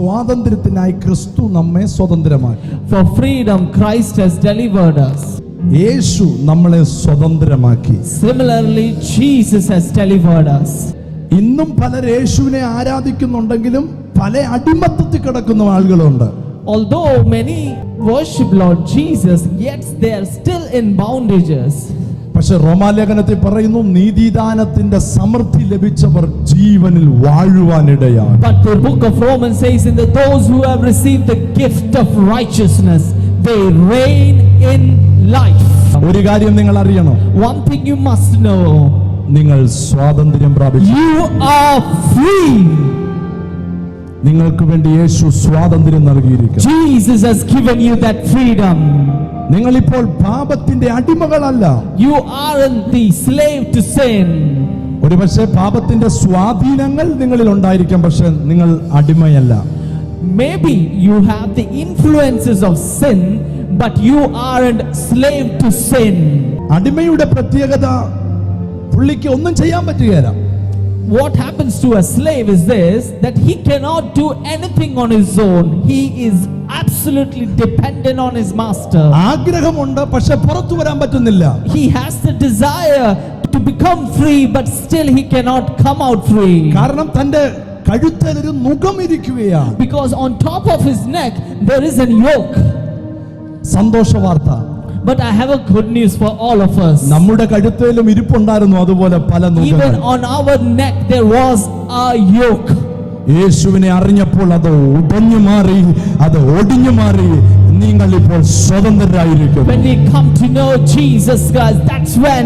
സ്വാതന്ത്ര്യത്തിനായി ക്രിസ്തു നമ്മെ സ്വതന്ത്രമാക്കി. For freedom Christ has delivered us. യേശു നമ്മളെ സ്വതന്ത്രമാക്കി. Similarly Jesus has delivered us. ഇന്നും പലർ യേശുവിനെ ആരാധിക്കുന്നുണ്ടെങ്കിലും പല അടിമത്തത്തിൽ കിടക്കുന്ന ആളുകളുണ്ട്. Although many worship Lord Jesus, yet they are still in bondages. പക്ഷെ റോമാലേഖനത്തിൽ പറയുന്നു നീതിദാനത്തിന്റെ സമൃദ്ധി ലഭിച്ചവർ ജീവനിൽ വാഴുവാനിടയാണ്. But the book of Romans says in that those who have received the gift of righteousness, they reign in life. ഒരു കാര്യം നിങ്ങൾ അറിയണം. One thing you must know. നിങ്ങൾ സ്വാതന്ത്ര്യം പ്രാപിച്ചു. You are free. നിങ്ങൾക്ക് വേണ്ടി യേശു സ്വാതന്ത്ര്യം നൽകിയിരിക്കുന്നു. Jesus has given you that freedom. നിങ്ങൾ ഇപ്പോൾ പാപത്തിന്റെ അടിമകളല്ല. You aren't the slave to sin. ഒരുപക്ഷെ പാപത്തിന്റെ സ്വാധീനങ്ങൾ നിങ്ങളിൽ ഉണ്ടായിരിക്കാം, പക്ഷെ നിങ്ങൾ അടിമയല്ല. Maybe you have the influences of sin, but you aren't slave to sin. അടിമയുടെ പ്രത്യേകത പുള്ളിക്ക് ഒന്നും ചെയ്യാൻ പറ്റുകയില്ല. What happens to a slave is this, that he cannot do anything on his own. He is absolutely dependent on his master. ആഗ്രഹമുണ്ട്, പക്ഷെ പുറത്തു വരാൻ പറ്റുന്നില്ല. He has the desire to become free, but still he cannot come out free. കാരണം തന്റെ കഴുത്തിൽ ഒരു നുകം ഇരിക്കുകയാണ്. Because on top of his neck there is a yoke. സന്തോഷ വാർത്ത. But I have a good news for all of us. നമ്മുടെ കഴുത്തിലും ഇരിപ്പുണ്ടായിരുന്നു അതുപോലെ പല നുകങ്ങൾ. Even on our neck there was a yoke. യേശുവിനെ അറിഞ്ഞപ്പോൾ അത് ഉടഞ്ഞു മാറി, അത് ഒടിഞ്ഞു മാറി. നിങ്ങൾ ഇപ്പോൾ സ്വതന്ത്രരായിരിക്കുന്നു. When we come to know Jesus Christ, that's when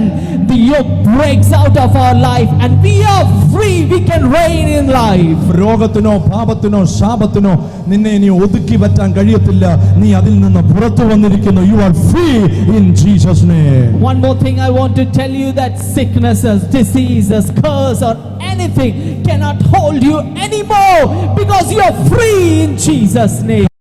the yoke breaks out of our life and we are free. We can reign in life. രോഗത്തിനോ പാപത്തിനോ ശാപത്തിനോ നിന്നെ ഇനി ഒതുക്കി പറ്റാൻ കഴിയത്തില്ല. നീ അതിൽ നിന്ന് പുറത്തു വന്നിരിക്കുന്നു. You are free in Jesus name. One more thing I want to tell you, that sicknesses, diseases, curse or anything cannot hold you anymore, because you are free in Jesus name.